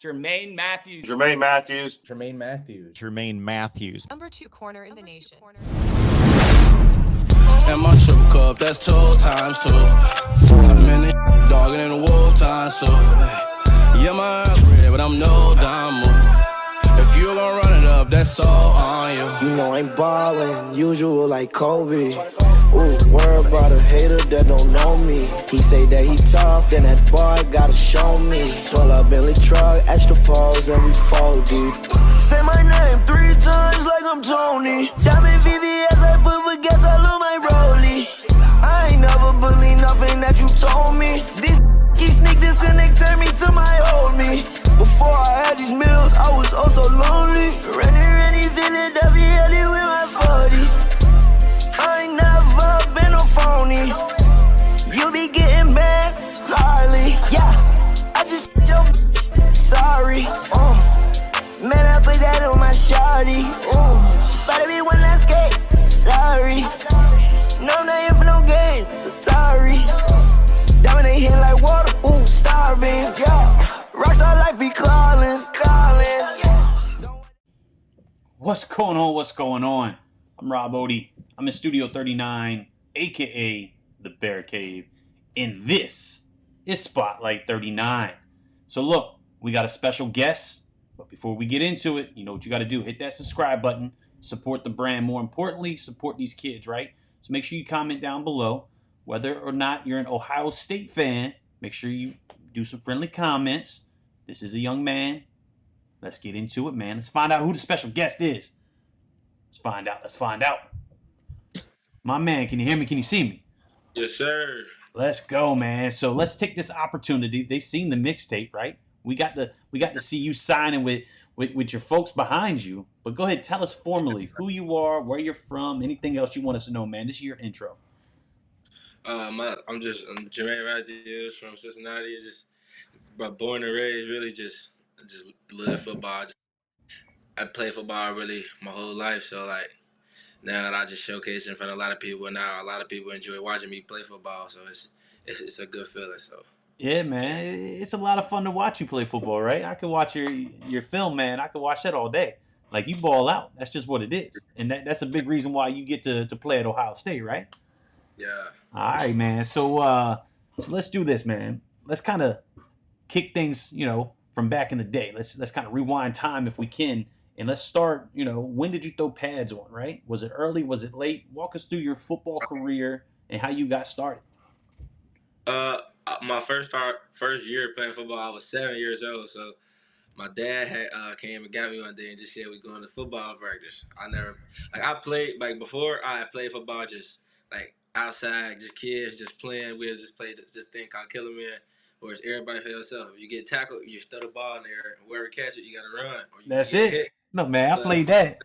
Jermaine Mathews. Jermaine Mathews. Jermaine Mathews. Jermaine Mathews. Number 2 corner in the nation. And my triple cup, that's 2 times 2. I'm in it, dogging in the war time, so yeah, my eyes red, but I'm no dime. If you gon' run it up, that's all on you. You know I'm ballin', usual like Kobe. Ooh, worry about a hater that don't know me. He say that he tough, then that boy gotta show me. Pull up Billy truck, extra pose, and we fold deep. Say my name 3 times like I'm Tony. Diamond VVS, I put with gas all on my rollie. I ain't never believe nothing that you told me. These keep sneak this and they turn me to my old me. Before I had these meals, I was oh so lonely. Renny, Philadelphia, with my 40. I ain't never been no phony. You be getting bands, hardly. Yeah, I just your sorry. Man, I put that on my shawty. Fight me when I skate. Sorry. No, I'm not here for no games. Atari. Diamond they hit like water. Starbeam. Yeah. Rockstar life be calling. What's going on? What's going on? I'm Rob Odie. I'm in Studio 39, aka the Bear Cave, and this is Spotlight 39. So look, we got a special guest, but before we get into it, you know what you got to do. Hit that subscribe button, support the brand. More importantly, support these kids, right? So make sure you comment down below whether or not you're an Ohio State fan. Make sure you do some friendly comments. This is a young man. Let's get into it, man. Let's find out who the special guest is. Let's find out. My man, can you hear me? Can you see me? Yes, sir. Let's go, man. So let's take this opportunity. They seen the mixtape, right? We got to see you signing with your folks behind you. But go ahead, tell us formally who you are, where you're from, anything else you want us to know, man. This is your intro. I'm Jermaine Mathews from Cincinnati. Born and raised, really just live football. I played football really my whole life, so like now that I just showcase in front of a lot of people, and now a lot of people enjoy watching me play football. So it's a good feeling. So yeah, man, it's a lot of fun to watch you play football, right? I could watch your film, man. I could watch that all day. Like you ball out. That's just what it is, and that's a big reason why you get to play at Ohio State, right? Yeah. All right, man. So let's do this, man. Let's kind of kick things, from back in the day. Let's kind of rewind time if we can. And let's start, when did you throw pads on, right? Was it early? Was it late? Walk us through your football career and how you got started. My first year playing football, I was 7 years old. So my dad had came and got me one day and just said we going to football practice. I played, before I had played football just, outside, just kids, just playing. We'll just play this thing called Killer Man. Or it's everybody for yourself. If you get tackled, you just throw the ball in there. Whoever catch it, you got to run. Or That's it. Hit. No, man, I played that.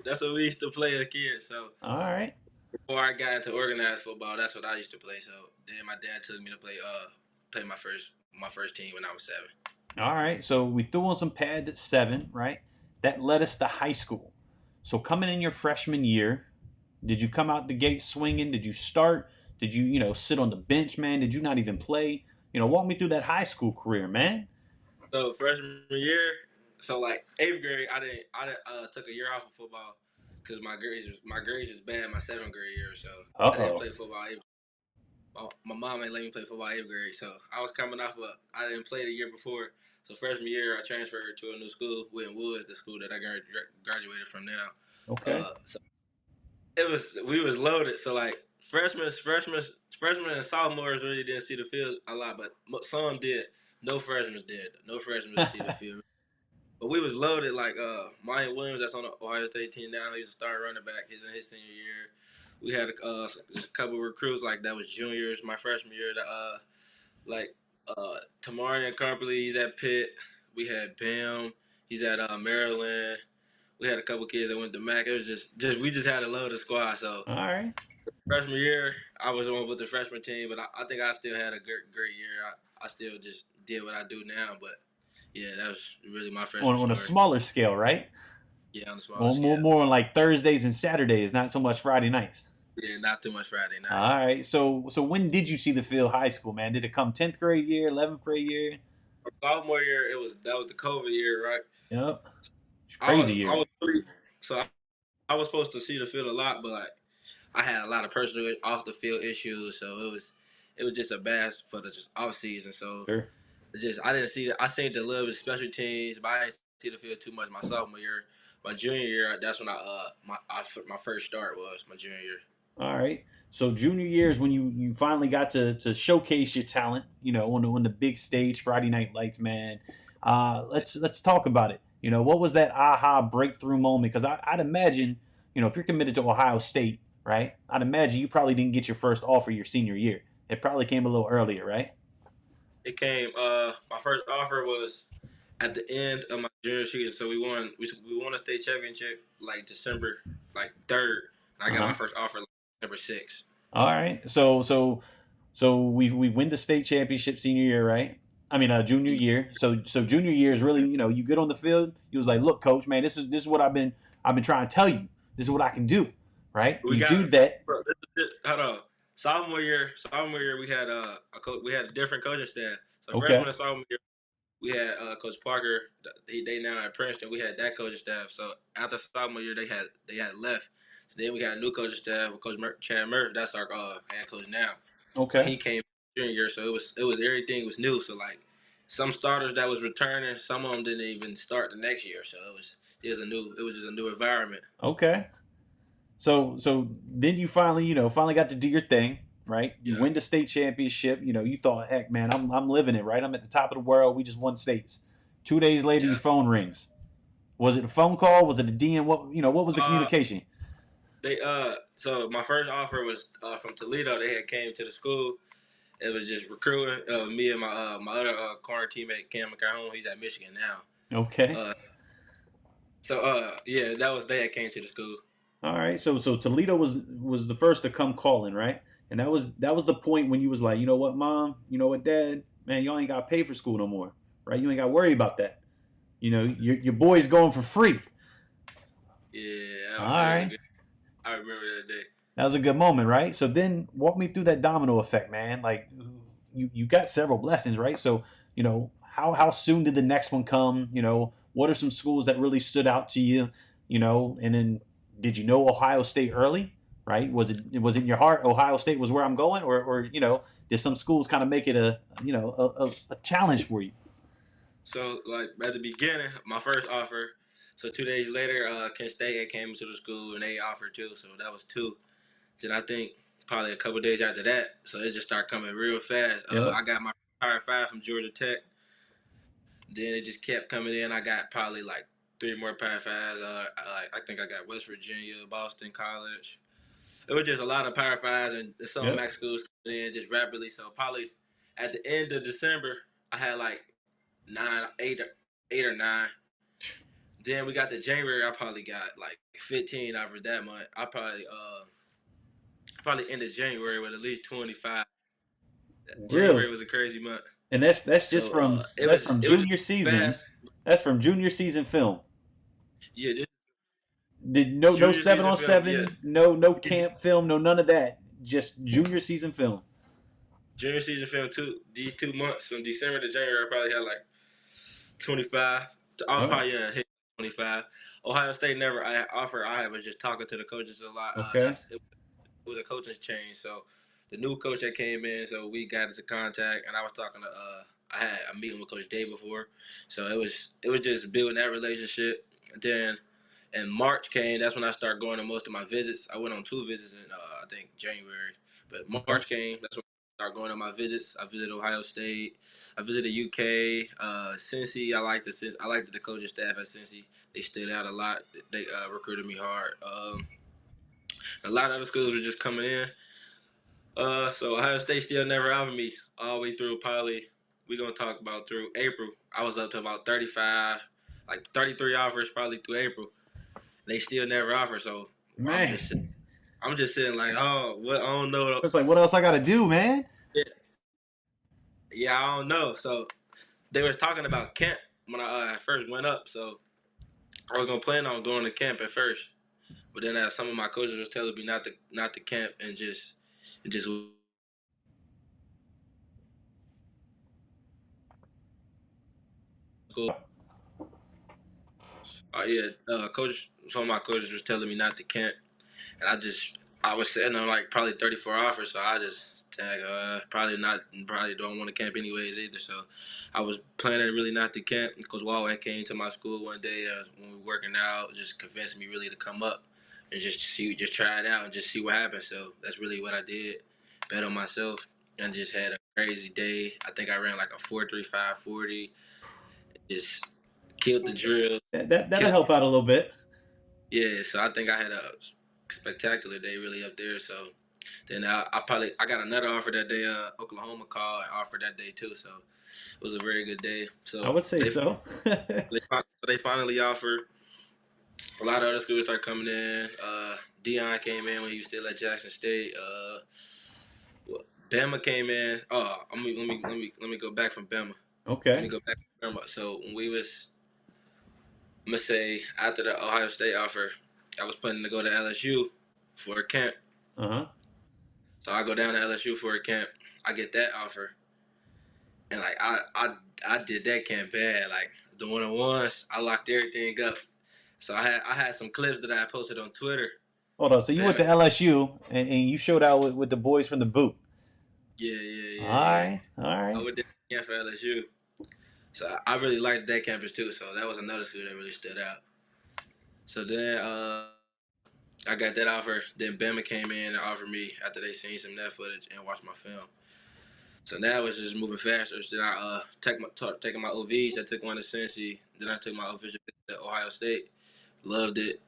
That's what we used to play as kids. So all right. Before I got into organized football, that's what I used to play. So then my dad took me to play my first team when I was 7. All right. So we threw on some pads at 7, right? That led us to high school. So coming in your freshman year, did you come out the gate swinging? Did you start? Did you, sit on the bench, man? Did you not even play? Walk me through that high school career, man. So freshman year, so 8th grade, I took a year off of football because my grades was bad my 7th grade year. So I didn't play football. My mom ain't let me play football 8th grade, so I was coming off I didn't play the year before. So freshman year, I transferred to a new school, Witten Woods, the school that I graduated from now. Okay. So we was loaded. So freshmen and sophomores really didn't see the field a lot, but some did. No freshmen did. No freshmen see the field. But we was loaded. Maya Williams, that's on the Ohio State team now. He's a star running back. He's in his senior year. We had just a couple of recruits that was juniors. My freshman year, Tamarian Carpley, he's at Pitt. We had Bam. He's at Maryland. We had a couple kids that went to Mac. It was we just had a loaded squad. So all right. Freshman year, I was on with the freshman team, but I think I still had a great year. I still just did what I do now, but yeah, that was really my freshman on a smaller scale, right? Yeah, on a smaller scale. More on Thursdays and Saturdays, not so much Friday nights. Yeah, not too much Friday nights. All right. So when did you see the field high school, man? Did it come 10th grade year, 11th grade year? sophomore year, that was the COVID year, right? Yep. It's I crazy was I year. was really so I was supposed to see the field a lot, but like I had a lot of personal off the field issues, so it was just a bad for the just off season. So Sure. just I didn't see I seen the little bit of special teams, but I didn't see the field too much my sophomore year. My junior year, that's when my first start was my junior year. All right. So junior year is when you finally got to showcase your talent, on the big stage, Friday Night Lights, man. Let's talk about it. What was that aha breakthrough moment? Because I'd imagine, if you're committed to Ohio State, right? I'd imagine you probably didn't get your first offer your senior year. It probably came a little earlier, right? It came. My first offer was at the end of my junior season, so we won a state championship like December like 3rd, and I Uh got my huh. first offer like December 6th. All right. So we win the state championship senior year, right? I mean, junior year. So junior year is really, you get on the field. You was like, look, coach, man, this is what I've been trying to tell you. This is what I can do, right? We You do got that. bro, hold on. Sophomore year, we had we had a different coaching staff. So freshman Okay. and sophomore year, we had Coach Parker. They now at Princeton. We had that coaching staff. So after sophomore year, they had left. So then we got a new coaching staff with Coach Chad Murphy. That's our head coach now. So Okay. he came junior year. So it was everything was new. So like some starters that was returning, some of them didn't even start the next year. So it was just a new environment. Okay. So then you finally got to do your thing, right? You Yeah. win the state championship. You thought, heck, man, I'm living it, right? I'm at the top of the world. We just won states. 2 days later, your Yeah. phone rings. Was it a phone call? Was it a DM? What was the Uh, communication? They so my first offer was from Toledo. They had came to the school. It was just recruiting. Me and my other corner teammate Cam McCarron. He's at Michigan now. Okay. Uh, yeah, they had came to the school. All right. So Toledo was the first to come calling, right? And that was the point when you was like, you know what, mom, you know what, dad, man, y'all ain't got to pay for school no more, right? You ain't got to worry about that. Your boy's going for free. Yeah, All it was a right. good. I remember that day. That was a good moment, right? So then walk me through that domino effect, man. Like you got several blessings, right? So, how soon did the next one come? What are some schools that really stood out to you? And then did you know Ohio State early? Right? Was it in your heart Ohio State was where I'm going, or did some schools kind of make it a challenge for you? So like at the beginning, my first offer. So 2 days later, Kent State had came to the school and they offered too. So that was two. Then I think probably a couple days after that, so it just started coming real fast. Yep. I got my Power Five from Georgia Tech. Then it just kept coming in. I got probably like three more Power Fives. I think I got West Virginia, Boston College. It was just a lot of Power Fives and some Yep. Mac schools coming in just rapidly. So probably at the end of December, I had like eight or nine. Then we got to January. I probably got like 15 over that month. I probably ended January with at least 25. Really? January was a crazy month. And that's just So from it that's was from it was junior season. fast. That's from junior season film. Yeah, this Did no junior seven season on film. Yes, seven, no camp film, no none of that. Just junior season film. junior season film. These 2 months from December to January, I probably had like 25. I'll All right. probably hit 25. Ohio State never I offered. I was just talking to the coaches a lot. Okay. It was a coaching change, so the new coach that came in, so we got into contact, and I was talking to. I had a meeting with Coach Day before, so it was just building that relationship. Then and March came. That's when I started going on most of my visits. I went on 2 visits in I think January, but Okay. March came. That's when I started going on my visits. I visited Ohio State. I visited UK, Cincy. I liked the coaching staff at Cincy. They stood out a lot. They recruited me hard. A lot of other schools were just coming in. So Ohio State still never offered me all the way through. Probably we gonna talk about through April. I was up to about 35, like 33 offers probably through April. They still never offer. So I'm Man. just I'm just sitting like, oh, what I don't know. It's like, what else I gotta do, man? Yeah, yeah, I don't know. So they was talking about camp when I first went up. So I was gonna plan on going to camp at first, but then some of my coaches was telling me not to camp and just school. Yeah, coach. Some of my coaches was telling me not to camp, and I was sitting on like probably 34 offers, so I just tag probably not, probably don't want to camp anyways either. So I was planning really not to camp because Walden came to my school one day when we were working out, just convinced me really to come up and just try it out and just see what happens. So that's really what I did. Bet on myself and just had a crazy day. I think I ran like a 4.35 40. Just killed the drill. That'll Killed, help out a little bit. yeah, so I think I had a spectacular day really up there. So then I got another offer that day. Oklahoma called and offered that day too. So it was a very good day. I So would say so. they finally offered. A lot of other schools start coming in. Dion came in when he was still at Jackson State. Bama came in. Oh, let me go back from Bama. Let me Okay. go back from Bama. So when we was, I'm gonna say after the Ohio State offer, I was planning to go to LSU for a camp. Uh huh. So I go down to LSU for a camp. I get that offer, and like I did that camp bad. Like the 1-on-ones, I locked everything up. So I had some clips that I posted on Twitter. Hold on. So you went Bam. to LSU and you showed out with the boys from the boot. Yeah, All yeah, yeah, yeah. right. All I right. went there camp for LSU. So I really liked that campus too. So that was another school that really stood out. So then I got that offer. Then Bama came in and offered me after they seen some net footage and watched my film. So now it's just moving faster. So then I taking my OVs. I took one to Cincy. Then I took my official visit to Ohio State. Loved it,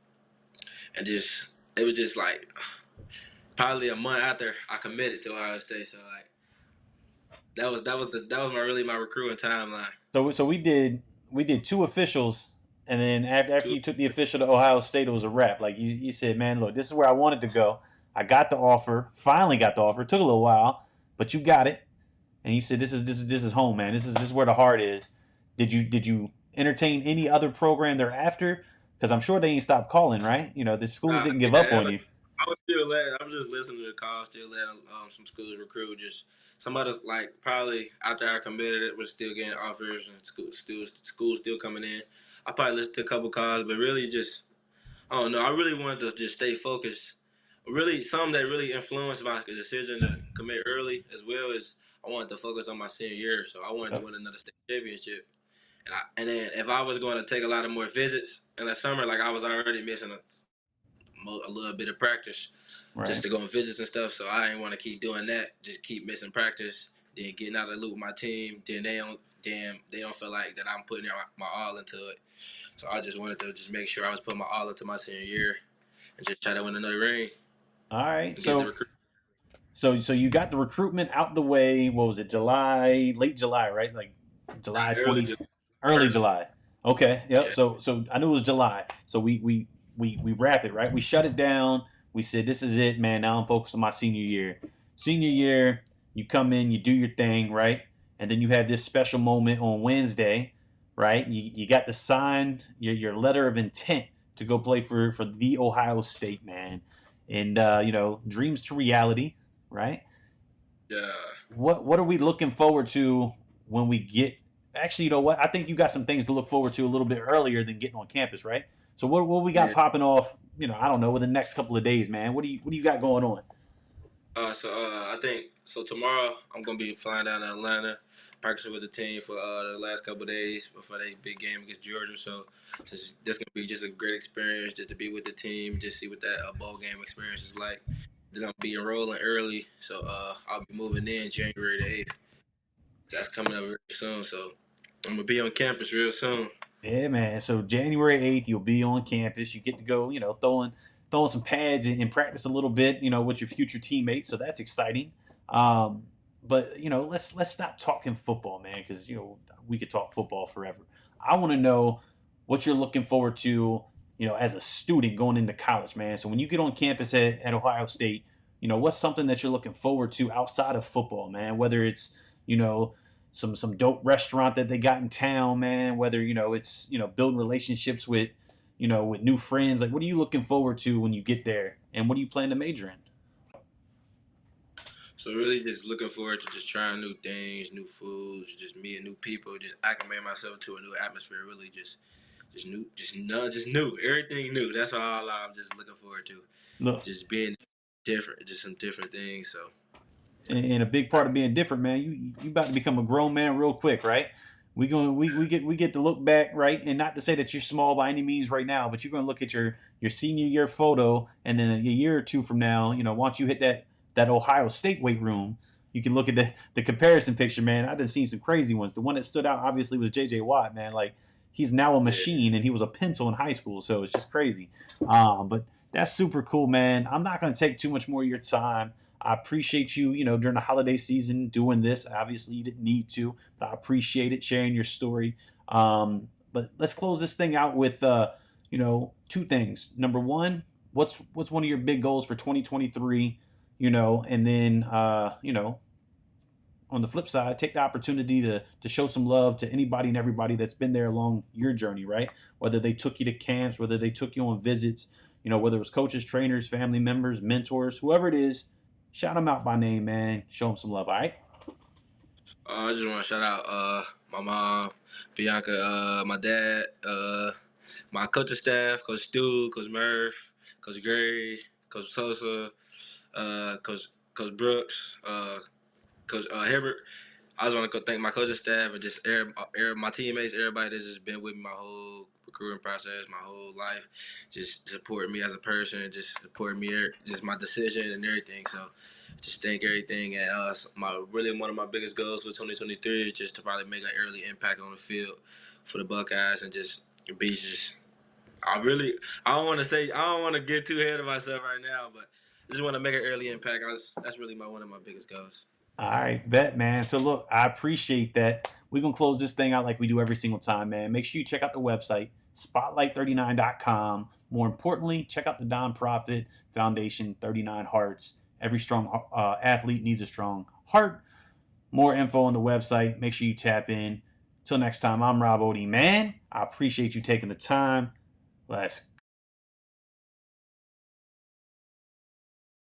and just it was just like probably a month after I committed to Ohio State. So like that was my recruiting timeline. So we did two officials, and then after Two, you took the official to Ohio State, it was a wrap. Like you said, man, look, this is where I wanted to go. I got the offer. Finally got the offer. It took a little while, but you got it. And you said this is home, man. This is where the heart is. Did you entertain any other program thereafter? Because I'm sure they ain't stopped calling, right? The schools didn't give up yeah, on you. I was still letting. I was just listening to the call, still letting some schools recruit. Just some others like probably after I committed, it was still getting offers and schools still coming in. I probably listened to a couple calls, but really just I don't know. I really wanted to just stay focused. Really, something that really influenced my decision to commit early as well as I wanted to focus on my senior year. So I wanted to Yep. win another state championship. And then if I was going to take a lot of more visits in the summer, like I was already missing a little bit of practice just Right. to go on visits and stuff. So I didn't want to keep doing that. Just keep missing practice, then getting out of the loop with my team. Then they don't feel like that I'm putting my all into it. So I just wanted to just make sure I was putting my all into my senior year and just try to win another ring All right. and get the So recruit. so you got the recruitment out the way. What was it? July, late July, right? Like July Early 20th, July early 1st. July. Okay. Yep. Yeah, So I knew it was July. So we wrap it, right? We shut it down. We said this is it, man. Now I'm focused on my senior year. Senior year, you come in, you do your thing, right? And then you have this special moment on Wednesday, right? You got to sign your letter of intent to go play for the Ohio State, man. And dreams to reality, right? yeah, What are we looking forward to when we get? Actually, you know what? I think you got some things to look forward to a little bit earlier than getting on campus, right? So what we got yeah. popping off? I don't know, within the next couple of days, man. What do you got going on? I think so. Tomorrow I'm gonna be flying down to Atlanta, practicing with the team for the last couple of days before they big game against Georgia. So this gonna be just a great experience just to be with the team, just see what that bowl game experience is like. Then I'll be enrolling early, so I'll be moving in January the 8th. That's coming up very soon. So I'm gonna be on campus real soon. Yeah, man. So January 8th, you'll be on campus. You get to go, throwing some pads and practice a little bit, with your future teammates. So that's exciting. But let's stop talking football, man, because we could talk football forever. I want to know what you're looking forward to, as a student going into college, man. So when you get on campus at Ohio State, what's something that you're looking forward to outside of football, man? Whether it's you know some dope restaurant that they got in town, man. Whether it's building relationships with new friends. Like, what are you looking forward to when you get there, and what do you plan to major in? So really, just looking forward to just trying new things, new foods, just meeting new people, just acclimating myself to a new atmosphere. Really, just new, just new, everything new. That's all I'm just looking forward to. Look, Just being different, just some different things. So and a big part of being different, man. You about to become a grown man real quick, right? We get to look back, right? And not to say that you're small by any means right now, but you're gonna look at your senior year photo, and then a year or two from now, once you hit that Ohio State weight room, you can look at the comparison picture, man. I've seen some crazy ones. The one that stood out obviously was J.J. Watt, man. Like, he's now a yeah. machine, and he was a pencil in high school, so it's just crazy. But that's super cool, man. I'm not gonna take too much more of your time. I appreciate you, during the holiday season doing this. Obviously, you didn't need to, but I appreciate it sharing your story. But let's close this thing out with, two things. Number one, what's one of your big goals for 2023? And then, on the flip side, take the opportunity to show some love to anybody and everybody that's been there along your journey, right? Whether they took you to camps, whether they took you on visits, whether it was coaches, trainers, family members, mentors, whoever it is, shout them out by name, man. Show them some love, all right? I just want to shout out my mom, Bianca, my dad, my coaching staff, Coach Stu, Coach Murph, Coach Gray, Coach Sosa, Coach Brooks, Coach Hibbert. I just want to go thank my coaching staff and just my teammates, everybody that's just been with me my whole recruiting process, my whole life, just supporting me as a person, just supporting me, just my decision and everything. So just thank everything. And one of my biggest goals for 2023 is just to probably make an early impact on the field for the Buckeyes and just be just. I don't want to say, I don't want to get too ahead of myself right now, but I just want to make an early impact. That's really one of my biggest goals. All right, bet, man. So look, I appreciate that. We're gonna close this thing out like we do every single time, man. Make sure you check out the website, spotlight39.com. More importantly, check out the nonprofit foundation, 39 Hearts. Every strong athlete needs a strong heart. More info on the website. Make sure you tap in. Till next time, I'm Rob Odie, man. I appreciate you taking the time. Let's